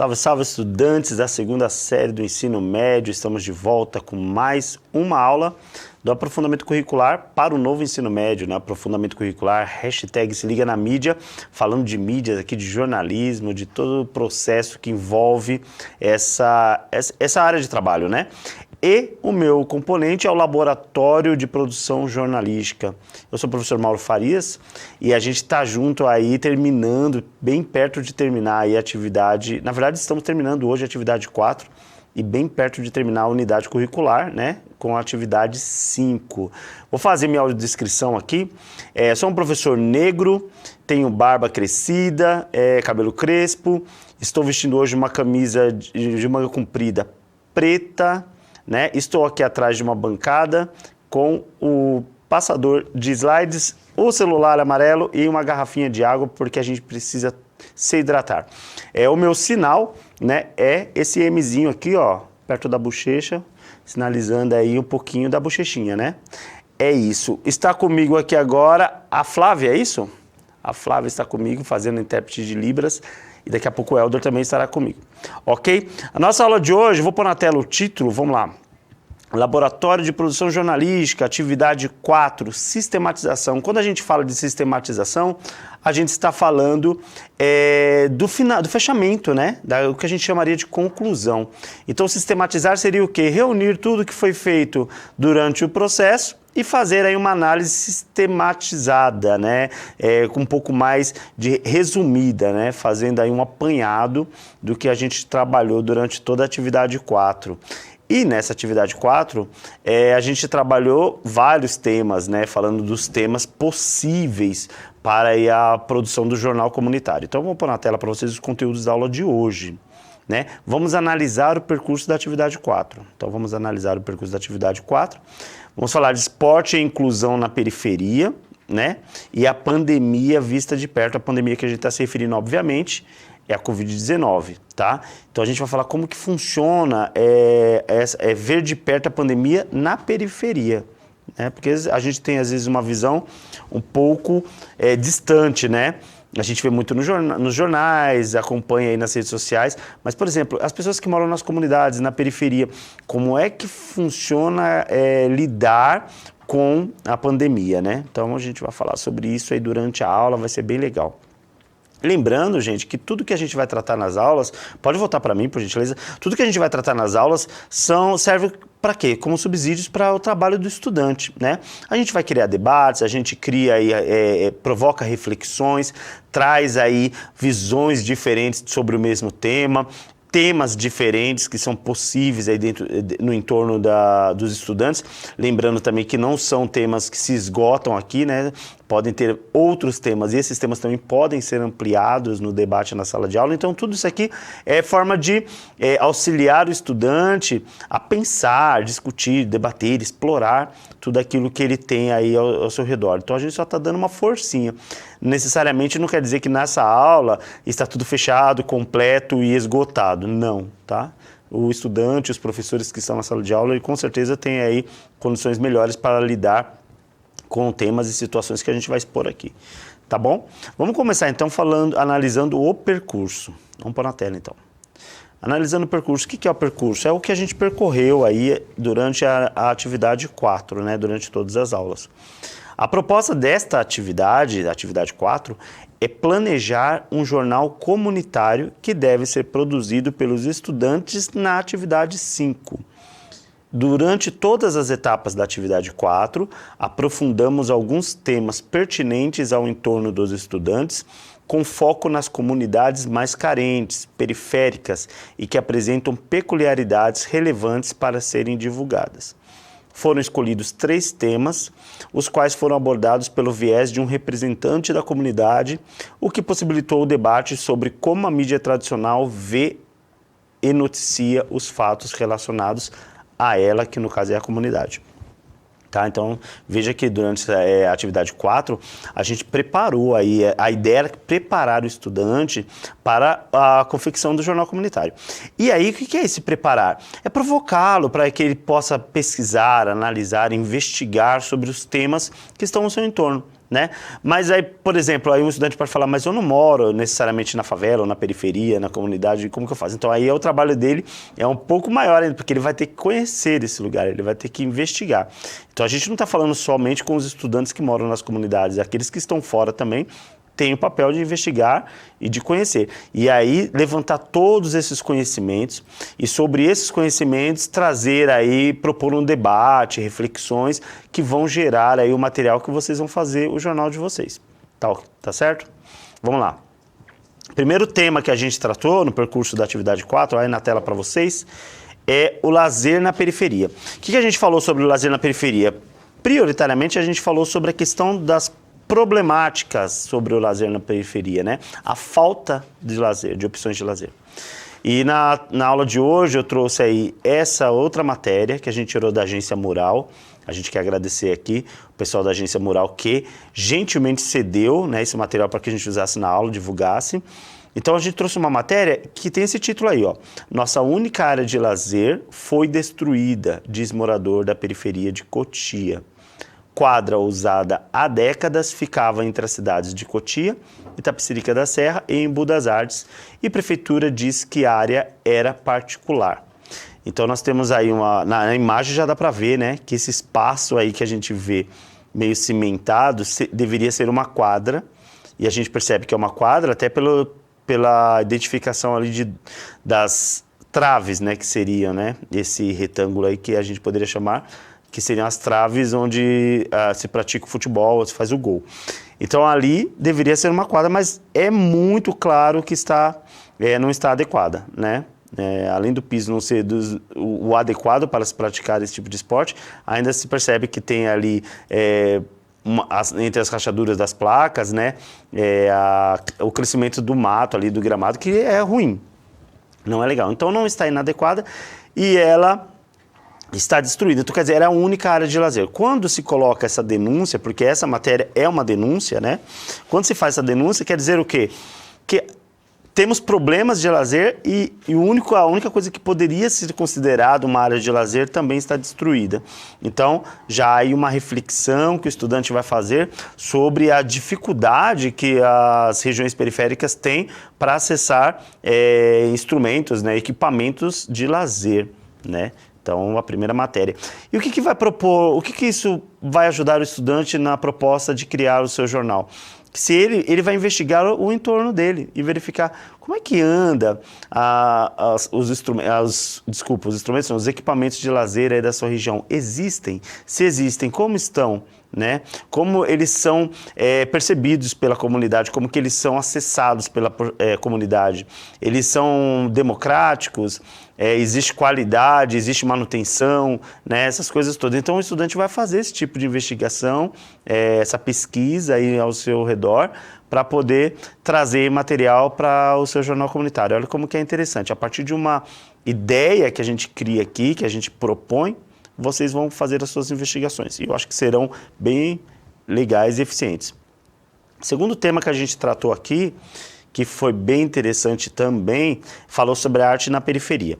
Salve, salve, estudantes da segunda série do ensino médio. Estamos de volta com mais uma aula do aprofundamento curricular para o novo ensino médio, né? Aprofundamento curricular, hashtag se liga na mídia, falando de mídias aqui, de jornalismo, de todo o processo que envolve essa área de trabalho, né? E o meu componente é o Laboratório de Produção Jornalística. Eu sou o professor Mauro Farias e a gente está junto aí, terminando, bem perto de terminar aí a atividade. Na verdade, estamos terminando hoje a atividade 4 e bem perto de terminar a unidade curricular, né? Com a atividade 5. Vou fazer minha audiodescrição aqui. Sou um professor negro, tenho barba crescida, cabelo crespo. Estou vestindo hoje uma camisa de manga comprida preta, né? Estou aqui atrás de uma bancada com o passador de slides, o celular amarelo e uma garrafinha de água, porque a gente precisa se hidratar. O meu sinal, né, é esse Mzinho aqui, ó, perto da bochecha, sinalizando aí um pouquinho da bochechinha, né? É isso. Está comigo aqui agora a Flávia, é isso? A Flávia está comigo fazendo intérprete de Libras. E daqui a pouco o Helder também estará comigo, ok? A nossa aula de hoje, vou pôr na tela o título, vamos lá. Laboratório de Produção Jornalística, atividade 4, sistematização. Quando a gente fala de sistematização, a gente está falando do fechamento, né? O que a gente chamaria de conclusão. Então, sistematizar seria o quê? Reunir tudo que foi feito durante o processo e fazer aí uma análise sistematizada, né? Com um pouco mais de resumida, né? Fazendo aí um apanhado do que a gente trabalhou durante toda a atividade 4. E nessa atividade 4, a gente trabalhou vários temas, né? Falando dos temas possíveis para aí a produção do jornal comunitário. Então, vou pôr na tela para vocês os conteúdos da aula de hoje, né? Vamos analisar o percurso da atividade 4. Então, vamos analisar o percurso da atividade 4. Vamos falar de esporte e inclusão na periferia, né? E a pandemia vista de perto. A pandemia que a gente está se referindo, obviamente, é a Covid-19, tá? Então a gente vai falar como que funciona ver de perto a pandemia na periferia, né? Porque a gente tem, às vezes, uma visão um pouco distante, né? A gente vê muito nos jornais, acompanha aí nas redes sociais, mas, por exemplo, as pessoas que moram nas comunidades, na periferia, como é que funciona lidar com a pandemia, né? Então a gente vai falar sobre isso aí durante a aula, vai ser bem legal. Lembrando, gente, que tudo que a gente vai tratar nas aulas, pode voltar para mim, por gentileza, tudo que a gente vai tratar nas aulas serve para quê? Como subsídios para o trabalho do estudante, né? A gente vai criar debates, a gente cria aí, provoca reflexões, traz aí visões diferentes sobre o mesmo tema, temas diferentes que são possíveis aí no entorno dos estudantes. Lembrando também que não são temas que se esgotam aqui, né? Podem ter outros temas e esses temas também podem ser ampliados no debate na sala de aula. Então, tudo isso aqui é forma de auxiliar o estudante a pensar, discutir, debater, explorar tudo aquilo que ele tem aí ao seu redor. Então, a gente só está dando uma forcinha. Necessariamente não quer dizer que nessa aula está tudo fechado, completo e esgotado. Não, tá? O estudante, os professores que estão na sala de aula, ele com certeza tem aí condições melhores para lidar com temas e situações que a gente vai expor aqui, tá bom? Vamos começar então analisando o percurso. Vamos pôr na tela então. Analisando o percurso, o que é o percurso? É o que a gente percorreu aí durante a atividade 4, né? Durante todas as aulas. A proposta desta atividade, a atividade 4, é planejar um jornal comunitário que deve ser produzido pelos estudantes na atividade 5. Durante todas as etapas da atividade 4, aprofundamos alguns temas pertinentes ao entorno dos estudantes, com foco nas comunidades mais carentes, periféricas e que apresentam peculiaridades relevantes para serem divulgadas. Foram escolhidos 3 temas, os quais foram abordados pelo viés de um representante da comunidade, o que possibilitou o debate sobre como a mídia tradicional vê e noticia os fatos relacionados a ela, que no caso é a comunidade. Tá? Então, veja que durante a atividade 4, a gente preparou aí, a ideia era preparar o estudante para a confecção do jornal comunitário. E aí, o que é esse preparar? É provocá-lo para que ele possa pesquisar, analisar, investigar sobre os temas que estão no seu entorno. né? Mas aí, por exemplo, aí um estudante pode falar, mas eu não moro necessariamente na favela ou na periferia, na comunidade, como que eu faço? Então aí o trabalho dele é um pouco maior ainda, porque ele vai ter que conhecer esse lugar, ele vai ter que investigar. Então a gente não está falando somente com os estudantes que moram nas comunidades, aqueles que estão fora também têm o papel de investigar e de conhecer. E aí levantar todos esses conhecimentos e sobre esses conhecimentos trazer aí, propor um debate, reflexões que vão gerar aí o material que vocês vão fazer o jornal de vocês. Tá certo? Vamos lá. Primeiro tema que a gente tratou no percurso da atividade 4, aí na tela para vocês, é o lazer na periferia. O que a gente falou sobre o lazer na periferia? Prioritariamente a gente falou sobre a questão das problemáticas sobre o lazer na periferia, né? A falta de lazer, de opções de lazer. E na aula de hoje eu trouxe aí essa outra matéria que a gente tirou da Agência Mural. A gente quer agradecer aqui o pessoal da Agência Mural que gentilmente cedeu, né, esse material para que a gente usasse na aula, divulgasse. Então a gente trouxe uma matéria que tem esse título aí, ó. Nossa única área de lazer foi destruída, diz morador da periferia de Cotia. Quadra usada há décadas ficava entre as cidades de Cotia, Itapecerica da Serra e Embu das Artes, e a prefeitura diz que a área era particular. Então nós temos aí na imagem já dá para ver, né, que esse espaço aí que a gente vê meio cimentado deveria ser uma quadra, e a gente percebe que é uma quadra até pela identificação ali das traves, né, que seriam, né, esse retângulo aí que a gente poderia chamar, que seriam as traves onde se pratica o futebol, se faz o gol. Então ali deveria ser uma quadra, mas é muito claro que não está adequada, né? Além do piso não ser o adequado para se praticar esse tipo de esporte, ainda se percebe que tem ali entre as rachaduras das placas, né, o crescimento do mato ali, do gramado, que é ruim, não é legal. Então não está inadequada e ela está destruída. Então, quer dizer, era a única área de lazer. Quando se coloca essa denúncia, porque essa matéria é uma denúncia, né? Quando se faz essa denúncia, quer dizer o quê? Que temos problemas de lazer e a única coisa que poderia ser considerada uma área de lazer também está destruída. Então, já há aí uma reflexão que o estudante vai fazer sobre a dificuldade que as regiões periféricas têm para acessar instrumentos, né, equipamentos de lazer, né? Então, a primeira matéria. E o que vai propor, o que isso vai ajudar o estudante na proposta de criar o seu jornal? Se ele vai investigar o entorno dele e verificar como é que anda os equipamentos de lazer aí da sua região. Existem? Se existem, como estão? Né? Como eles são percebidos pela comunidade, como que eles são acessados pela comunidade. Eles são democráticos, existe qualidade, existe manutenção, né? Essas coisas todas. Então o estudante vai fazer esse tipo de investigação, essa pesquisa aí ao seu redor, para poder trazer material para o seu jornal comunitário. Olha como que é interessante. A partir de uma ideia que a gente cria aqui, que a gente propõe, vocês vão fazer as suas investigações. E eu acho que serão bem legais e eficientes. Segundo tema que a gente tratou aqui, que foi bem interessante também, falou sobre a arte na periferia.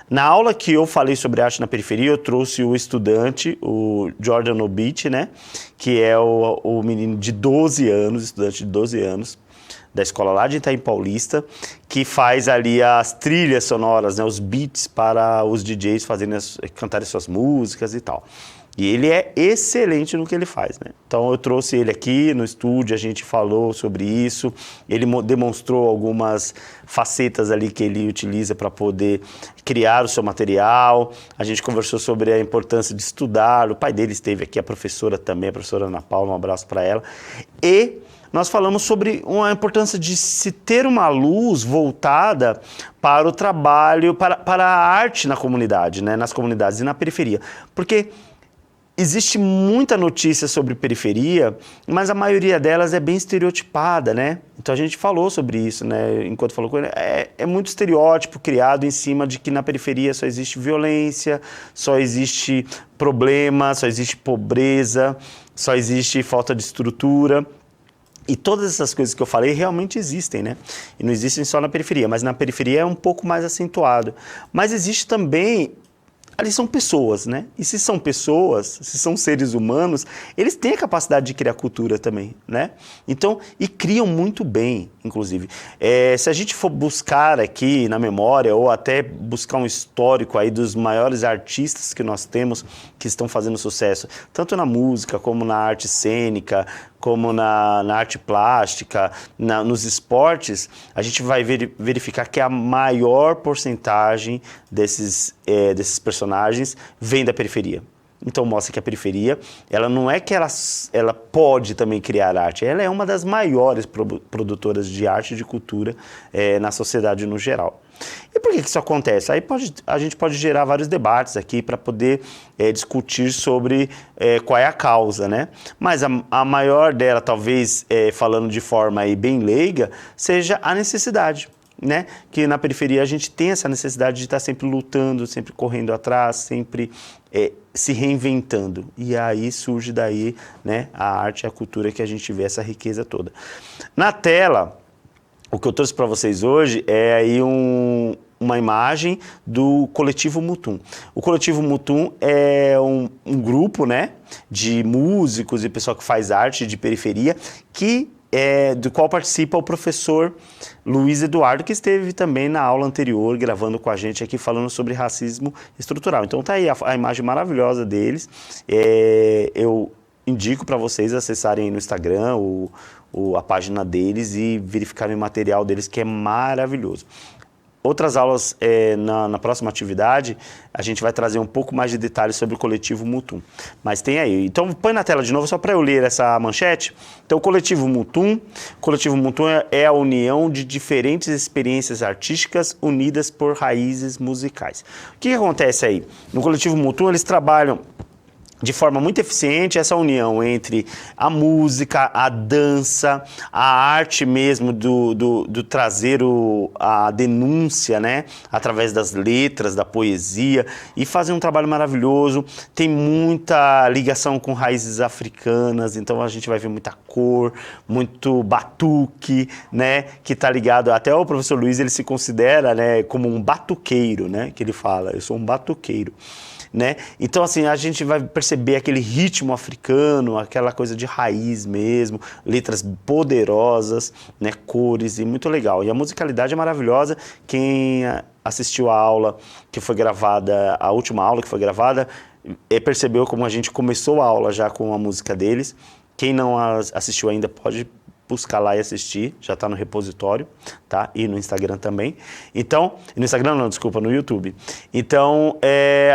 Na aula que eu falei sobre arte na periferia, eu trouxe o estudante, o Jordan Obit, né? Que é o menino de 12 anos, estudante de 12 anos, da escola lá de Itaim Paulista, que faz ali as trilhas sonoras, né, os beats para os DJs cantarem suas músicas e tal. E ele é excelente no que ele faz, né? Então eu trouxe ele aqui no estúdio, a gente falou sobre isso, ele demonstrou algumas facetas ali que ele utiliza para poder criar o seu material, a gente conversou sobre a importância de estudar, o pai dele esteve aqui, a professora também, a professora Ana Paula, um abraço para ela, e nós falamos sobre a importância de se ter uma luz voltada para o trabalho, para a arte na comunidade, né? Nas comunidades e na periferia. Porque existe muita notícia sobre periferia, mas a maioria delas é bem estereotipada, né? Então a gente falou sobre isso, né? Enquanto falou com ele, é muito estereótipo criado em cima de que na periferia só existe violência, só existe problema, só existe pobreza, só existe falta de estrutura. E todas essas coisas que eu falei realmente existem, né? E não existem só na periferia, mas na periferia é um pouco mais acentuado. Mas existe também ali são pessoas, né? E se são pessoas, se são seres humanos, eles têm a capacidade de criar cultura também, né? Então, e criam muito bem, inclusive. Se a gente for buscar aqui na memória, ou até buscar um histórico aí dos maiores artistas que nós temos, que estão fazendo sucesso, tanto na música, como na arte cênica, como na arte plástica, nos esportes, a gente vai verificar que a maior porcentagem desses personagens vem da periferia. Então mostra que a periferia, ela não é que ela pode também criar arte, ela é uma das maiores produtoras de arte e de cultura na sociedade no geral. E por que isso acontece? Aí a gente pode gerar vários debates aqui para poder discutir sobre qual é a causa, né? Mas a maior dela, talvez falando de forma aí bem leiga, seja a necessidade, né? Que na periferia a gente tem essa necessidade de estar sempre lutando, sempre correndo atrás, sempre se reinventando. E aí surge daí, né, a arte e a cultura que a gente vê essa riqueza toda. Na tela, o que eu trouxe para vocês hoje é aí uma imagem do Coletivo Mutum. O Coletivo Mutum é um grupo, né, de músicos e pessoal que faz arte de periferia, do qual participa o professor Luiz Eduardo, que esteve também na aula anterior, gravando com a gente aqui, falando sobre racismo estrutural. Então tá aí a imagem maravilhosa deles. Eu indico para vocês acessarem no Instagram a página deles e verificarem o material deles, que é maravilhoso. Outras aulas, na próxima atividade, a gente vai trazer um pouco mais de detalhes sobre o Coletivo Mutum. Mas tem aí. Então, põe na tela de novo, só para eu ler essa manchete. Então, o Coletivo Mutum é a união de diferentes experiências artísticas unidas por raízes musicais. O que acontece aí? No Coletivo Mutum, eles trabalham de forma muito eficiente essa união entre a música, a dança, a arte mesmo do trazer a denúncia, né, através das letras, da poesia, e fazer um trabalho maravilhoso. Tem muita ligação com raízes africanas, então a gente vai ver muita cor, muito batuque, né, que está ligado, até o professor Luiz, ele se considera, né, como um batuqueiro, né, que ele fala, eu sou um batuqueiro. Né? Então, assim, a gente vai perceber aquele ritmo africano, aquela coisa de raiz mesmo, letras poderosas, né? Cores, e muito legal. E a musicalidade é maravilhosa. Quem assistiu a aula que foi gravada, a última aula que foi gravada, percebeu como a gente começou a aula já com a música deles. Quem não assistiu ainda pode buscar lá e assistir, já está no repositório, tá? E no Instagram também. Então, no Instagram não, desculpa, no YouTube. Então,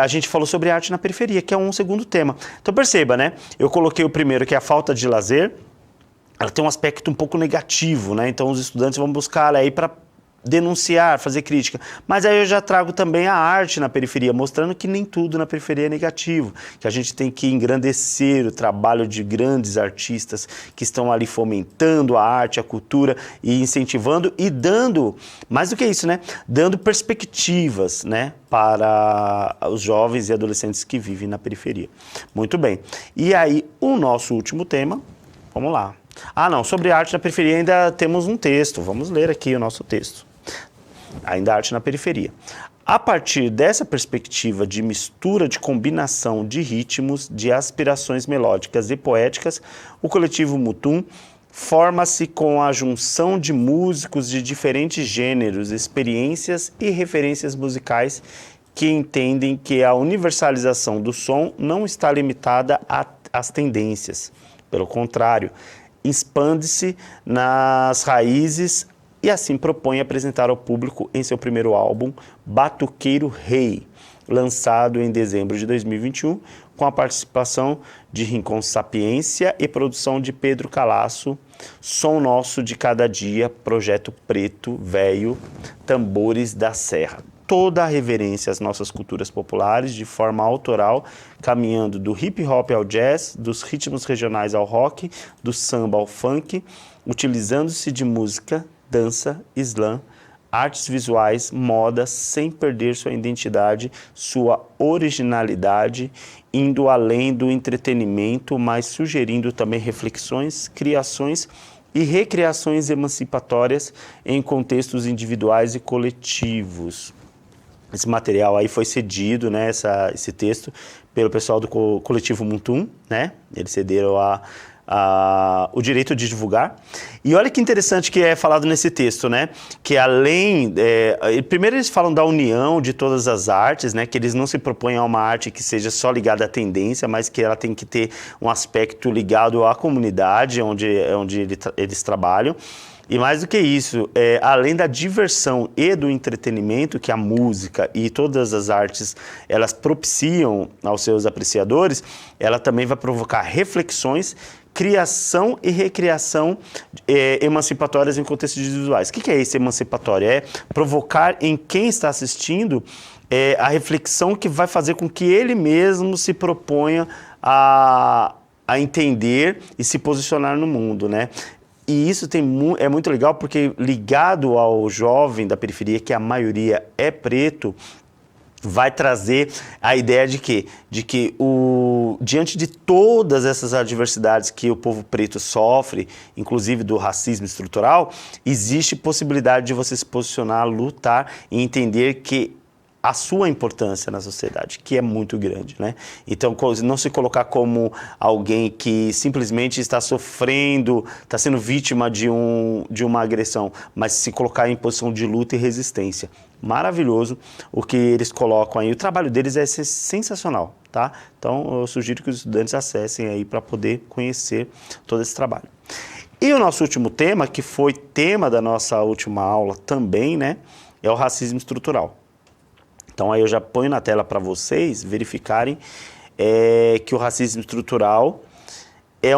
a gente falou sobre arte na periferia, que é um segundo tema. Então, perceba, né? Eu coloquei o primeiro, que é a falta de lazer. Ela tem um aspecto um pouco negativo, né? Então, os estudantes vão buscar ela aí para denunciar, fazer crítica. Mas aí eu já trago também a arte na periferia, mostrando que nem tudo na periferia é negativo, que a gente tem que engrandecer o trabalho de grandes artistas que estão ali fomentando a arte, a cultura e incentivando e dando, mais do que isso, né? Dando perspectivas, né? Para os jovens e adolescentes que vivem na periferia. Muito bem. E aí, o nosso último tema, vamos lá. Sobre arte na periferia ainda temos um texto, vamos ler aqui o nosso texto. Ainda arte na periferia. A partir dessa perspectiva de mistura, de combinação de ritmos, de aspirações melódicas e poéticas, o Coletivo Mutum forma-se com a junção de músicos de diferentes gêneros, experiências e referências musicais que entendem que a universalização do som não está limitada às tendências. Pelo contrário, expande-se nas raízes e assim propõe apresentar ao público em seu primeiro álbum, Batuqueiro Rei, lançado em dezembro de 2021, com a participação de Rincon Sapiência e produção de Pedro Calaço, Som Nosso de Cada Dia, Projeto Preto Velho, Tambores da Serra. Toda a reverência às nossas culturas populares de forma autoral, caminhando do hip hop ao jazz, dos ritmos regionais ao rock, do samba ao funk, utilizando-se de música, dança, slam, artes visuais, moda, sem perder sua identidade, sua originalidade, indo além do entretenimento, mas sugerindo também reflexões, criações e recriações emancipatórias em contextos individuais e coletivos. Esse material aí foi cedido, né, esse texto, pelo pessoal do coletivo Muntum, né? Eles cederam o direito de divulgar. E olha que interessante que é falado nesse texto, né? Que além... primeiro eles falam da união de todas as artes, né? Que eles não se propõem a uma arte que seja só ligada à tendência, mas que ela tem que ter um aspecto ligado à comunidade onde eles trabalham. E mais do que isso, além da diversão e do entretenimento que a música e todas as artes elas propiciam aos seus apreciadores, ela também vai provocar reflexões, criação e recriação emancipatórias em contextos visuais. O que é esse emancipatório? É provocar em quem está assistindo a reflexão que vai fazer com que ele mesmo se proponha a entender e se posicionar no mundo, né? E isso é muito legal porque ligado ao jovem da periferia, que a maioria é preto, vai trazer a ideia de que diante de todas essas adversidades que o povo preto sofre, inclusive do racismo estrutural, existe possibilidade de você se posicionar, lutar e entender que a sua importância na sociedade, que é muito grande, né? Então, não se colocar como alguém que simplesmente está sofrendo, está sendo vítima de uma agressão, mas se colocar em posição de luta e resistência. Maravilhoso o que eles colocam aí. O trabalho deles é sensacional, tá? Então, eu sugiro que os estudantes acessem aí para poder conhecer todo esse trabalho. E o nosso último tema, que foi tema da nossa última aula também, né? É o racismo estrutural. Então, aí eu já ponho na tela para vocês verificarem que o racismo estrutural é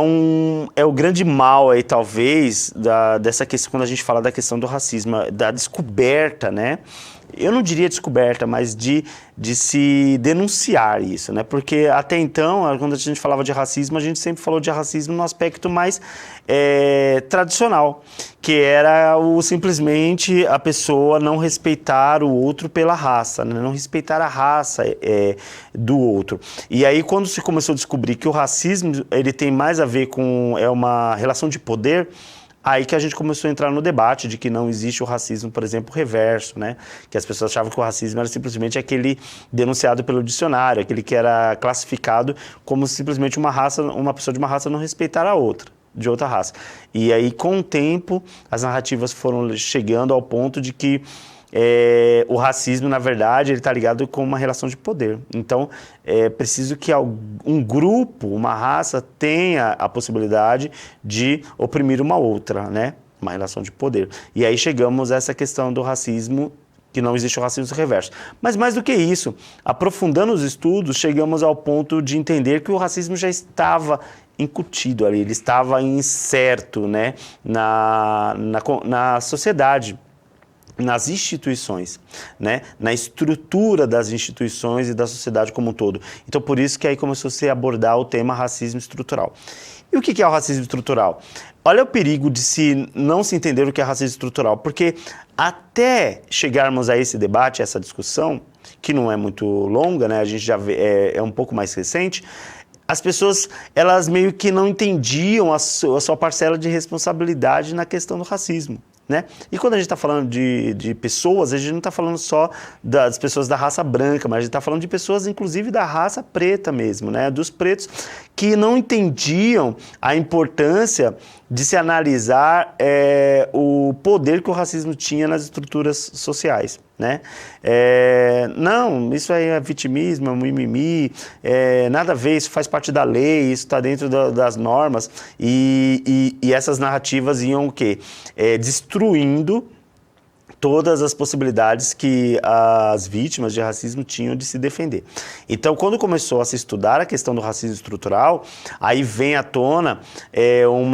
o grande mal aí, talvez, dessa questão, quando a gente fala da questão do racismo, da descoberta, né? Eu não diria descoberta, mas de se denunciar isso, né? Porque até então, quando a gente falava de racismo, a gente sempre falou de racismo no aspecto mais tradicional, que era simplesmente a pessoa não respeitar o outro pela raça, né? Não respeitar a raça do outro. E aí, quando se começou a descobrir que o racismo ele tem mais a ver com uma relação de poder, aí que a gente começou a entrar no debate de que não existe o racismo, por exemplo, reverso, né? Que as pessoas achavam que o racismo era simplesmente aquele denunciado pelo dicionário, aquele que era classificado como simplesmente uma pessoa de uma raça não respeitar a outra, de outra raça. E aí, com o tempo, as narrativas foram chegando ao ponto de que o racismo, na verdade, ele está ligado com uma relação de poder. Então, é preciso que um grupo, uma raça, tenha a possibilidade de oprimir uma outra, né? Uma relação de poder. E aí chegamos a essa questão do racismo, que não existe o racismo reverso. Mas mais do que isso, aprofundando os estudos, chegamos ao ponto de entender que o racismo já estava incutido ali, ele estava incerto, né? na sociedade, nas instituições, né? Na estrutura das instituições e da sociedade como um todo. Então, por isso que aí começou a se abordar o tema racismo estrutural. E o que é o racismo estrutural? Olha o perigo de não se entender o que é racismo estrutural, porque até chegarmos a esse debate, a essa discussão, que não é muito longa, né? A gente já vê, é um pouco mais recente, as pessoas, elas meio que não entendiam a sua parcela de responsabilidade na questão do racismo, né? E quando a gente está falando de pessoas, a gente não está falando só das pessoas da raça branca, mas a gente está falando de pessoas, inclusive, da raça preta mesmo, né? Dos pretos que não entendiam a importância de se analisar o poder que o racismo tinha nas estruturas sociais, né? Não, isso aí é vitimismo, é mimimi, nada a ver, isso faz parte da lei, isso está dentro das normas, e essas narrativas iam o quê? Destruindo todas as possibilidades que as vítimas de racismo tinham de se defender. Então, quando começou a se estudar a questão do racismo estrutural, aí vem à tona um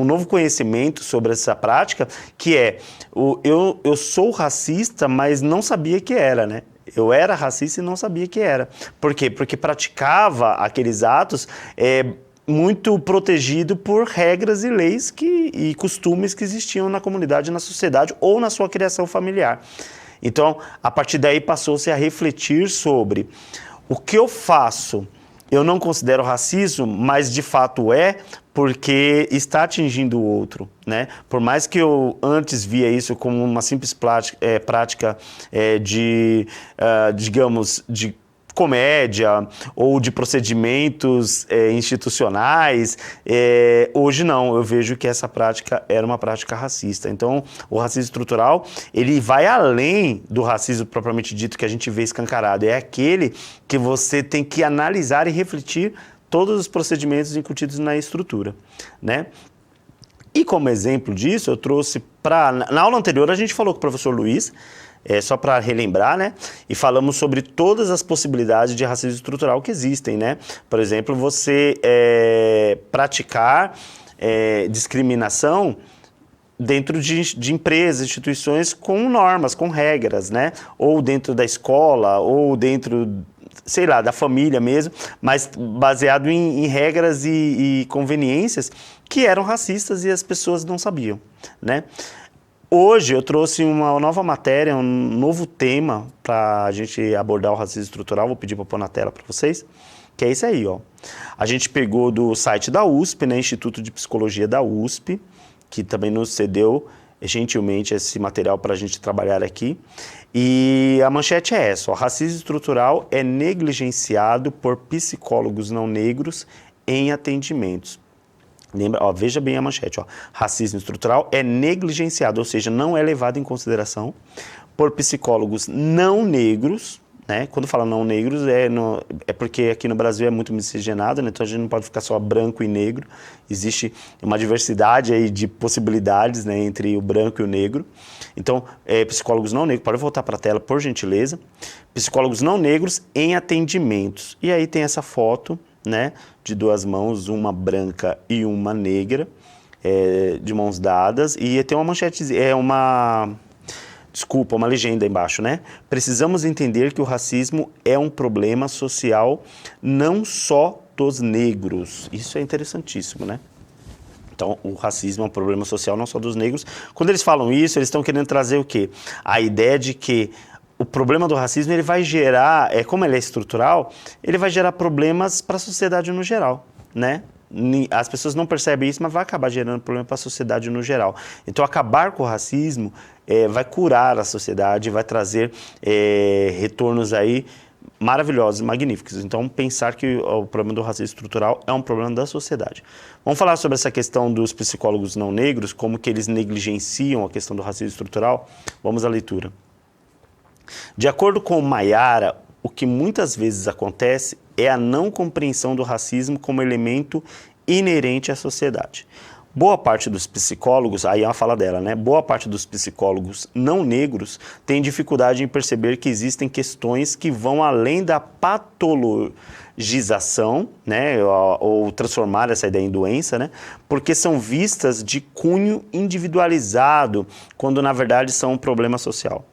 novo conhecimento sobre essa prática, que eu sou racista, mas não sabia que era, né? Eu era racista e não sabia que era. Por quê? Porque praticava aqueles atos muito protegido por regras e leis e costumes que existiam na comunidade, na sociedade ou na sua criação familiar. Então, a partir daí passou-se a refletir sobre o que eu faço. Eu não considero racismo, mas de fato porque está atingindo o outro, né? Por mais que eu antes via isso como uma simples prática digamos, de comédia ou de procedimentos institucionais, hoje não, eu vejo que essa prática era uma prática racista. Então, o racismo estrutural, ele vai além do racismo propriamente dito que a gente vê escancarado, é aquele que você tem que analisar e refletir todos os procedimentos incutidos na estrutura, né? E como exemplo disso, eu trouxe na aula anterior a gente falou com o professor Luiz, só para relembrar, né? E falamos sobre todas as possibilidades de racismo estrutural que existem, né? Por exemplo, você praticar discriminação dentro de empresas, instituições com normas, com regras, né? Ou dentro da escola, ou dentro, sei lá, da família mesmo, mas baseado em regras e conveniências que eram racistas e as pessoas não sabiam, né? Hoje eu trouxe uma nova matéria, um novo tema para a gente abordar o racismo estrutural, vou pedir para pôr na tela para vocês, que é esse aí, ó. A gente pegou do site da USP, né, Instituto de Psicologia da USP, que também nos cedeu gentilmente esse material para a gente trabalhar aqui. E a manchete é essa, ó, racismo estrutural é negligenciado por psicólogos não negros em atendimentos. Lembra, ó, veja bem a manchete, ó. Racismo estrutural é negligenciado, ou seja, não é levado em consideração por psicólogos não negros, né? Quando fala não negros, é porque aqui no Brasil é muito miscigenado, né? Então a gente não pode ficar só branco e negro. Existe uma diversidade aí de possibilidades, né, entre o branco e o negro. Então, psicólogos não negros, pode voltar para a tela, por gentileza. Psicólogos não negros em atendimentos. E aí tem essa foto, né, de duas mãos, uma branca e uma negra, de mãos dadas, e tem uma manchete, uma legenda embaixo, né? Precisamos entender que o racismo é um problema social não só dos negros. Isso é interessantíssimo, né? Então, o racismo é um problema social não só dos negros. Quando eles falam isso, eles estão querendo trazer o quê? A ideia de que o problema do racismo, ele vai gerar, como ele é estrutural, ele vai gerar problemas para a sociedade no geral, né? As pessoas não percebem isso, mas vai acabar gerando problema para a sociedade no geral. Então, acabar com o racismo vai curar a sociedade, vai trazer retornos aí maravilhosos, magníficos. Então, pensar que o problema do racismo estrutural é um problema da sociedade. Vamos falar sobre essa questão dos psicólogos não negros, como que eles negligenciam a questão do racismo estrutural? Vamos à leitura. De acordo com Mayara, o que muitas vezes acontece é a não compreensão do racismo como elemento inerente à sociedade. Boa parte dos psicólogos, aí é uma fala dela, né? Boa parte dos psicólogos não negros tem dificuldade em perceber que existem questões que vão além da patologização, né? Ou transformar essa ideia em doença, né? Porque são vistas de cunho individualizado, quando na verdade são um problema social.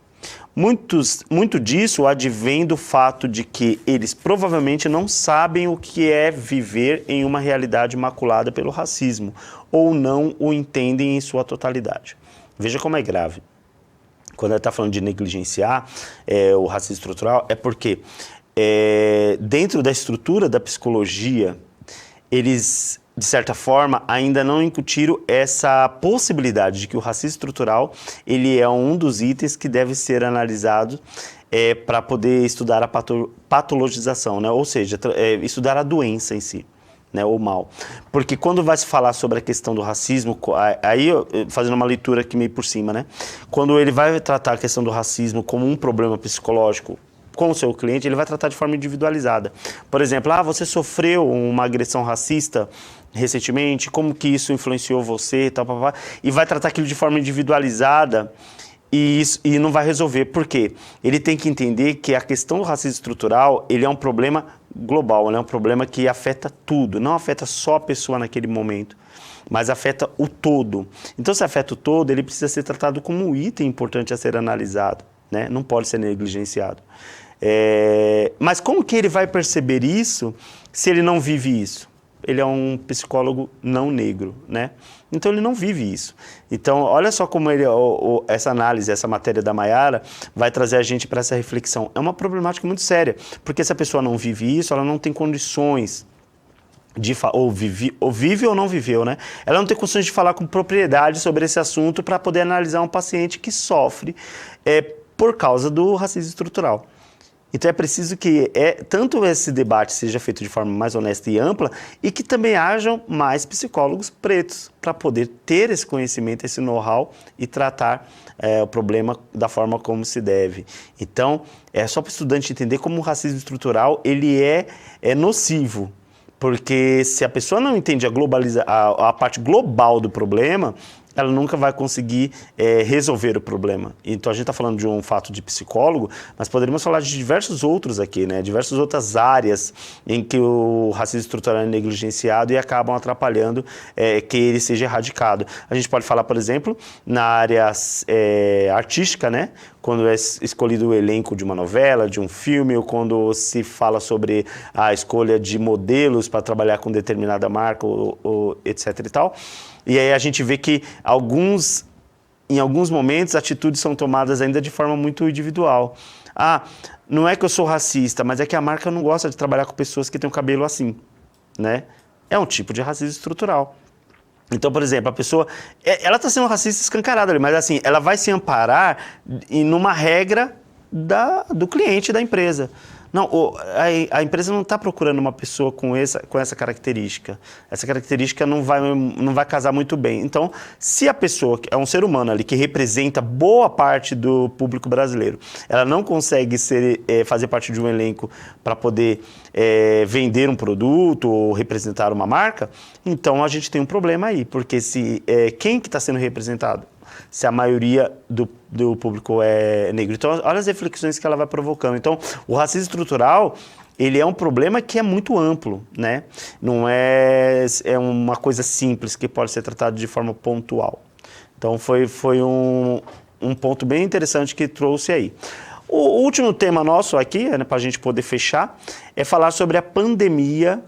Muito disso advém do fato de que eles provavelmente não sabem o que é viver em uma realidade maculada pelo racismo, ou não o entendem em sua totalidade. Veja como é grave. Quando ela está falando de negligenciar o racismo estrutural, é porque dentro da estrutura da psicologia, eles, de certa forma, ainda não incutiram essa possibilidade de que o racismo estrutural ele é um dos itens que deve ser analisado para poder estudar a patologização, né? Ou seja, estudar a doença em si, né? O mal. Porque quando vai se falar sobre a questão do racismo, aí fazendo uma leitura aqui meio por cima, né? Quando ele vai tratar a questão do racismo como um problema psicológico, com o seu cliente, ele vai tratar de forma individualizada. Por exemplo, você sofreu uma agressão racista recentemente, como que isso influenciou você, tal, e vai tratar aquilo de forma individualizada e não vai resolver. Por quê? Ele tem que entender que a questão do racismo estrutural, ele é um problema global, ele é um problema que afeta tudo, não afeta só a pessoa naquele momento, mas afeta o todo. Então, se afeta o todo, ele precisa ser tratado como um item importante a ser analisado, né? Não pode ser negligenciado. Mas como que ele vai perceber isso se ele não vive isso? Ele é um psicólogo não negro, né? Então ele não vive isso. Então olha só como essa análise, essa matéria da Mayara vai trazer a gente para essa reflexão. É uma problemática muito séria, porque se a pessoa não vive isso, ela não tem condições ou vive ou não viveu, né? Ela não tem condições de falar com propriedade sobre esse assunto para poder analisar um paciente que sofre por causa do racismo estrutural. Então é preciso que tanto esse debate seja feito de forma mais honesta e ampla e que também hajam mais psicólogos pretos para poder ter esse conhecimento, esse know-how e tratar o problema da forma como se deve. Então, é só para o estudante entender como o racismo estrutural ele é nocivo, porque se a pessoa não entende a parte global do problema, ela nunca vai conseguir resolver o problema. Então, a gente está falando de um fato de psicólogo, mas poderíamos falar de diversos outros aqui, né? Diversas outras áreas em que o racismo estrutural é negligenciado e acabam atrapalhando que ele seja erradicado. A gente pode falar, por exemplo, na área artística, né? Quando é escolhido o elenco de uma novela, de um filme, ou quando se fala sobre a escolha de modelos para trabalhar com determinada marca, ou etc e tal. E aí a gente vê que em alguns momentos, atitudes são tomadas ainda de forma muito individual. Não é que eu sou racista, mas é que a marca não gosta de trabalhar com pessoas que têm o cabelo assim, né? É um tipo de racismo estrutural. Então, por exemplo, a pessoa, ela está sendo racista escancarada ali, mas assim, ela vai se amparar numa regra do cliente da empresa. Não, a empresa não está procurando uma pessoa com essa característica. Essa característica não vai casar muito bem. Então, se a pessoa é um ser humano ali que representa boa parte do público brasileiro, ela não consegue fazer parte de um elenco para poder vender um produto ou representar uma marca, então a gente tem um problema aí, porque quem que está sendo representado? Se a maioria do público é negro. Então, olha as reflexões que ela vai provocando. Então, o racismo estrutural, ele é um problema que é muito amplo, né? Não é uma coisa simples que pode ser tratada de forma pontual. Então, foi um ponto bem interessante que trouxe aí. O último tema nosso aqui, para a gente poder fechar, é falar sobre a pandemia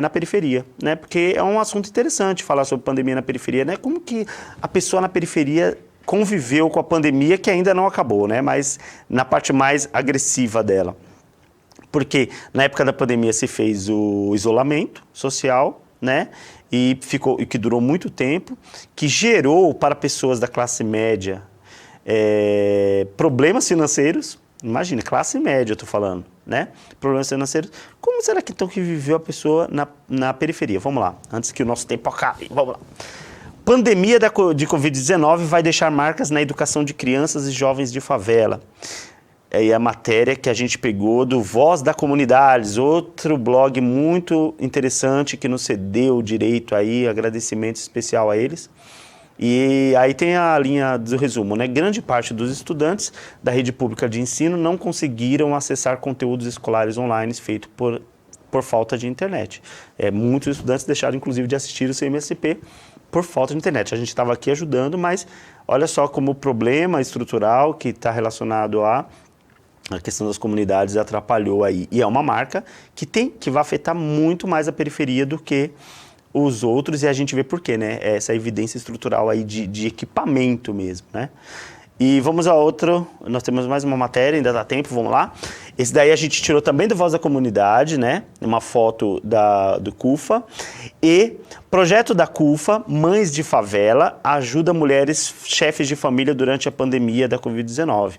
na periferia, né? Porque é um assunto interessante falar sobre pandemia na periferia, né? Como que a pessoa na periferia conviveu com a pandemia que ainda não acabou, né? Mas na parte mais agressiva dela. Porque na época da pandemia se fez o isolamento social, né? E que durou muito tempo, que gerou para pessoas da classe média problemas financeiros. Imagina, classe média eu estou falando, né? Problemas financeiros. Como será que viveu a pessoa na periferia? Vamos lá, antes que o nosso tempo acabe, vamos lá. Pandemia de Covid-19 vai deixar marcas na educação de crianças e jovens de favela. É a matéria que a gente pegou do Voz da Comunidades, outro blog muito interessante que nos cedeu o direito aí, agradecimento especial a eles. E aí tem a linha do resumo, né? Grande parte dos estudantes da rede pública de ensino não conseguiram acessar conteúdos escolares online feitos por falta de internet. Muitos estudantes deixaram, inclusive, de assistir o CMSP por falta de internet. A gente estava aqui ajudando, mas olha só como o problema estrutural que está relacionado a questão das comunidades atrapalhou aí. E é uma marca que vai afetar muito mais a periferia do que os outros, e a gente vê por quê, né? Essa evidência estrutural aí de equipamento mesmo, né? E vamos a outro, nós temos mais uma matéria, ainda dá tempo, vamos lá. Esse daí a gente tirou também do Voz da Comunidade, né? Uma foto do CUFA. E projeto da CUFA, Mães de Favela, ajuda mulheres chefes de família durante a pandemia da Covid-19.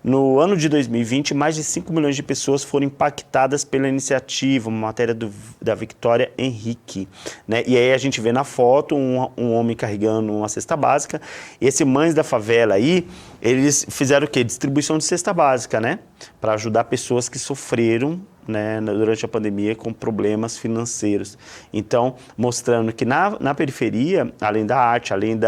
No ano de 2020, mais de 5 milhões de pessoas foram impactadas pela iniciativa, uma matéria da Victoria Henrique, né? E aí a gente vê na foto um homem carregando uma cesta básica. E esse Mães da Favela aí, eles fizeram o quê? Distribuição de cesta básica, né? Para ajudar pessoas que sofreram, né, durante a pandemia com problemas financeiros. Então, mostrando que na periferia, além da arte, além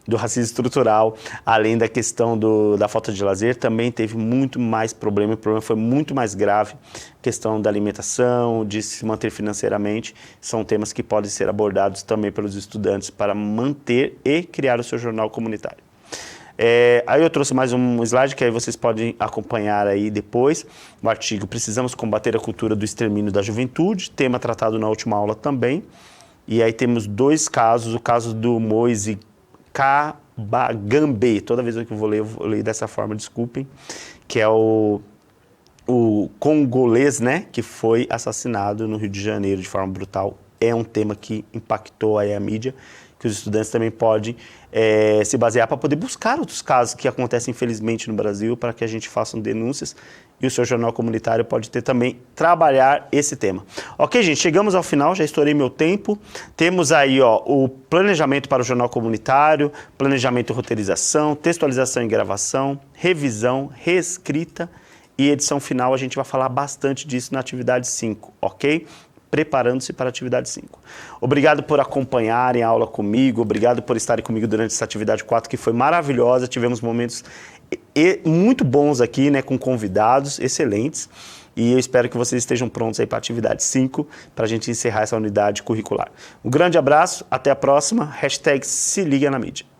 do racismo estrutural, além da questão da falta de lazer, também teve muito mais problema, o problema foi muito mais grave. Questão da alimentação, de se manter financeiramente, são temas que podem ser abordados também pelos estudantes para manter e criar o seu jornal comunitário. Aí eu trouxe mais um slide que aí vocês podem acompanhar aí depois, o artigo Precisamos combater a cultura do extermínio da juventude, tema tratado na última aula também. E aí temos dois casos, o caso do Moise Kabagambe, toda vez que eu vou ler dessa forma, desculpem, que é o congolês, né, que foi assassinado no Rio de Janeiro de forma brutal é um tema que impactou aí a mídia, que os estudantes também podem se basear para poder buscar outros casos que acontecem infelizmente no Brasil, para que a gente faça denúncias e o seu jornal comunitário pode ter também, trabalhar esse tema. Ok, gente, chegamos ao final, já estourei meu tempo. Temos aí o planejamento para o jornal comunitário, planejamento e roteirização, textualização e gravação, revisão, reescrita e edição final. A gente vai falar bastante disso na atividade 5, ok? Preparando-se para a atividade 5. Obrigado por acompanharem a aula comigo, obrigado por estarem comigo durante essa atividade 4, que foi maravilhosa, tivemos momentos muito bons aqui, né, com convidados excelentes, e eu espero que vocês estejam prontos aí para a atividade 5, para a gente encerrar essa unidade curricular. Um grande abraço, até a próxima, #SeLigaNaMídia.